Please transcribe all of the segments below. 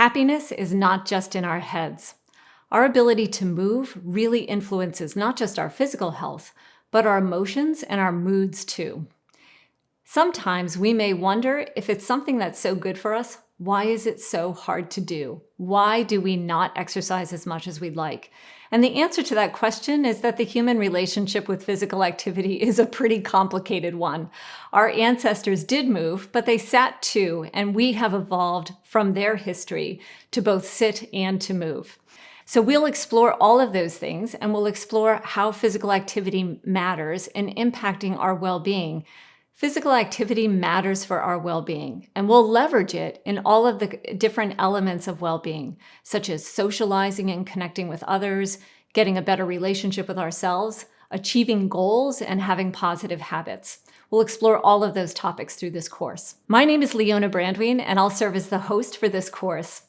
Happiness is not just in our heads. Our ability to move really influences not just our physical health, but our emotions and our moods too. Sometimes we may wonder if it's something that's so good for us, why is it so hard to do? Why do we not exercise as much as we'd like? And the answer to that question is that the human relationship with physical activity is a pretty complicated one. Our ancestors did move, but they sat too, and we have evolved from their history to both sit and to move. So we'll explore all of those things, and we'll explore how physical activity matters in impacting our well-being. Physical activity matters for our well-being, and we'll leverage it in all of the different elements of well-being, such as socializing and connecting with others, getting a better relationship with ourselves, achieving goals, and having positive habits. We'll explore all of those topics through this course. My name is Leona Brandwene, and I'll serve as the host for this course.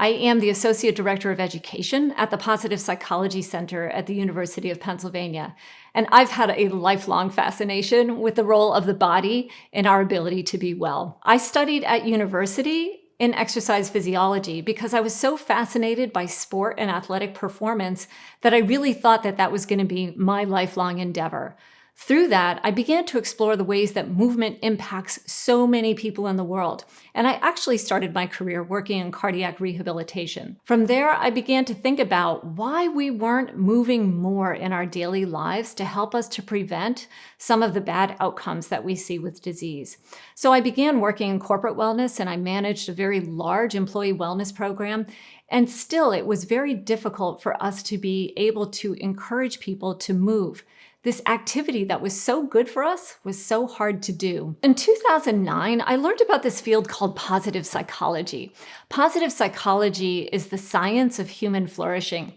I am the Associate Director of Education at the Positive Psychology Center at the University of Pennsylvania, and I've had a lifelong fascination with the role of the body in our ability to be well. I studied at university in exercise physiology because I was so fascinated by sport and athletic performance that I really thought that that was going to be my lifelong endeavor. Through that, I began to explore the ways that movement impacts so many people in the world, and I actually started my career working in cardiac rehabilitation. From there, I began to think about why we weren't moving more in our daily lives to help us to prevent some of the bad outcomes that we see with disease. So I began working in corporate wellness, and I managed a very large employee wellness program. And still, it was very difficult for us to be able to encourage people to move. This activity that was so good for us was so hard to do. In 2009, I learned about this field called positive psychology. Positive psychology is the science of human flourishing.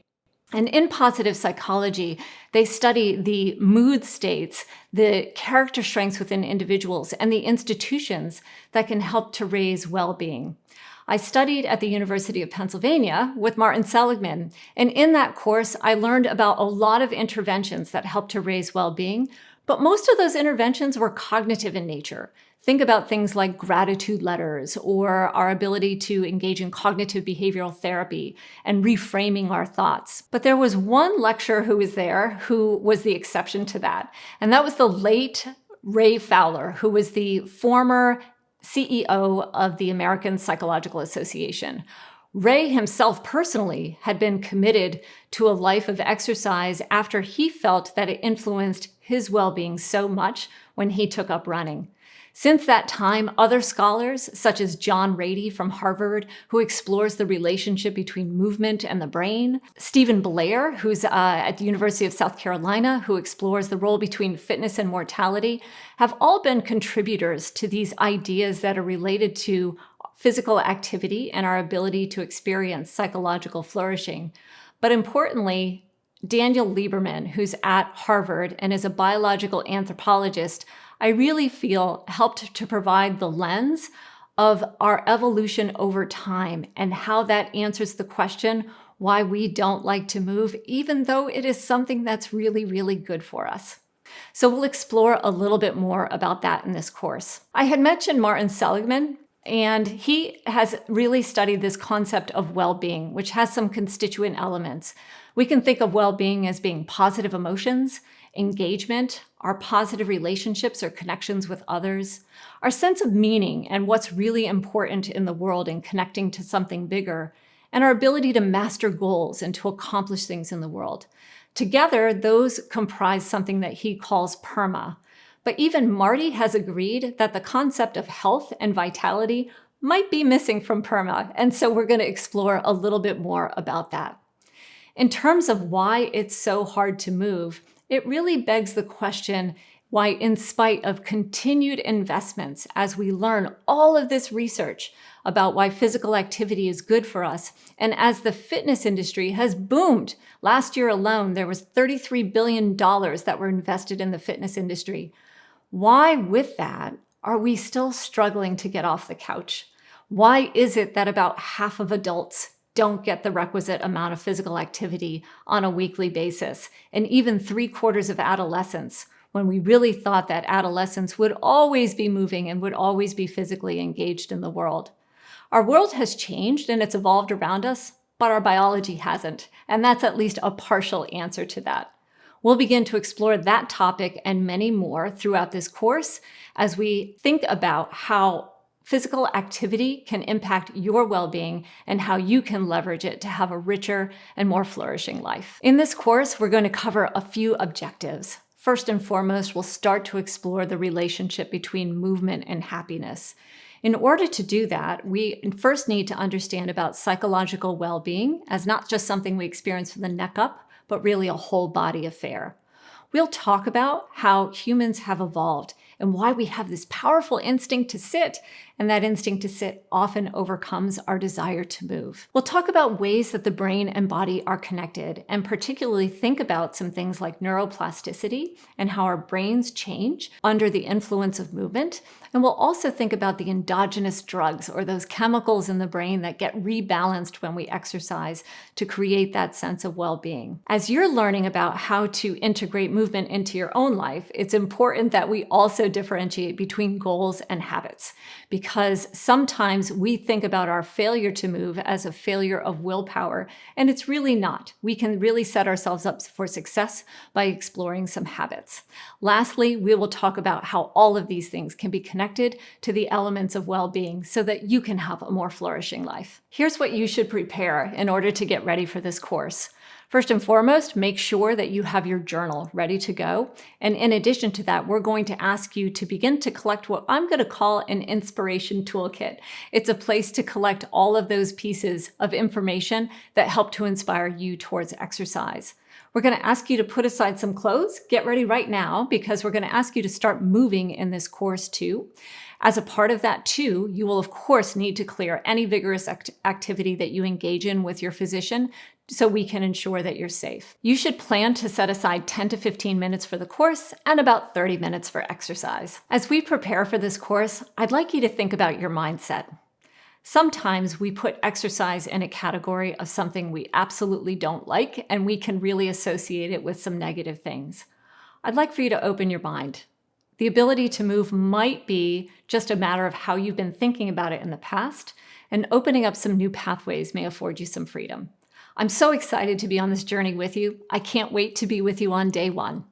And in positive psychology, they study the mood states, the character strengths within individuals, and the institutions that can help to raise well-being. I studied at the University of Pennsylvania with Martin Seligman, and in that course, I learned about a lot of interventions that help to raise well-being, but most of those interventions were cognitive in nature. Think about things like gratitude letters or our ability to engage in cognitive behavioral therapy and reframing our thoughts. But there was one lecturer who was there who was the exception to that, and that was the late Ray Fowler, who was the former CEO of the American Psychological Association. Ray himself personally had been committed to a life of exercise after he felt that it influenced his well-being so much when he took up running. Since that time, other scholars, such as John Rady from Harvard, who explores the relationship between movement and the brain, Stephen Blair, who's at the University of South Carolina, who explores the role between fitness and mortality, have all been contributors to these ideas that are related to physical activity and our ability to experience psychological flourishing. But importantly, Daniel Lieberman, who's at Harvard and is a biological anthropologist, I really feel helped to provide the lens of our evolution over time and how that answers the question why we don't like to move, even though it is something that's really, really good for us. So we'll explore a little bit more about that in this course. I had mentioned Martin Seligman, and he has really studied this concept of well-being, which has some constituent elements. We can think of well-being as being positive emotions, engagement, our positive relationships or connections with others, our sense of meaning and what's really important in the world and connecting to something bigger, and our ability to master goals and to accomplish things in the world. Together, those comprise something that he calls PERMA. But even Marty has agreed that the concept of health and vitality might be missing from PERMA, and so we're going to explore a little bit more about that. In terms of why it's so hard to move, it really begs the question why, in spite of continued investments, as we learn all of this research about why physical activity is good for us, and as the fitness industry has boomed, last year alone, there was $33 billion that were invested in the fitness industry. Why, with that, are we still struggling to get off the couch? Why is it that about half of adults don't get the requisite amount of physical activity on a weekly basis, and even 3/4 of adolescents, when we really thought that adolescents would always be moving and would always be physically engaged in the world? Our world has changed and it's evolved around us, but our biology hasn't, and that's at least a partial answer to that. We'll begin to explore that topic and many more throughout this course as we think about how physical activity can impact your well-being and how you can leverage it to have a richer and more flourishing life. In this course, we're going to cover a few objectives. First and foremost, we'll start to explore the relationship between movement and happiness. In order to do that, we first need to understand about psychological well-being as not just something we experience from the neck up, but really a whole body affair. We'll talk about how humans have evolved and why we have this powerful instinct to sit, and that instinct to sit often overcomes our desire to move. We'll talk about ways that the brain and body are connected, and particularly think about some things like neuroplasticity and how our brains change under the influence of movement. And we'll also think about the endogenous drugs, or those chemicals in the brain that get rebalanced when we exercise to create that sense of well-being. As you're learning about how to integrate movement into your own life, it's important that we also differentiate between goals and habits, because sometimes we think about our failure to move as a failure of willpower, and it's really not. We can really set ourselves up for success by exploring some habits. Lastly, we will talk about how all of these things can be connected to the elements of well-being so that you can have a more flourishing life. Here's what you should prepare in order to get ready for this course. First and foremost, make sure that you have your journal ready to go. And in addition to that, we're going to ask you to begin to collect what I'm going to call an inspiration toolkit. It's a place to collect all of those pieces of information that help to inspire you towards exercise. We're going to ask you to put aside some clothes. Get ready right now, because we're going to ask you to start moving in this course too. As a part of that too, you will of course need to clear any vigorous activity that you engage in with your physician so we can ensure that you're safe. You should plan to set aside 10 to 15 minutes for the course and about 30 minutes for exercise. As we prepare for this course, I'd like you to think about your mindset. Sometimes we put exercise in a category of something we absolutely don't like, and we can really associate it with some negative things. I'd like for you to open your mind. The ability to move might be just a matter of how you've been thinking about it in the past, and opening up some new pathways may afford you some freedom. I'm so excited to be on this journey with you. I can't wait to be with you on day one.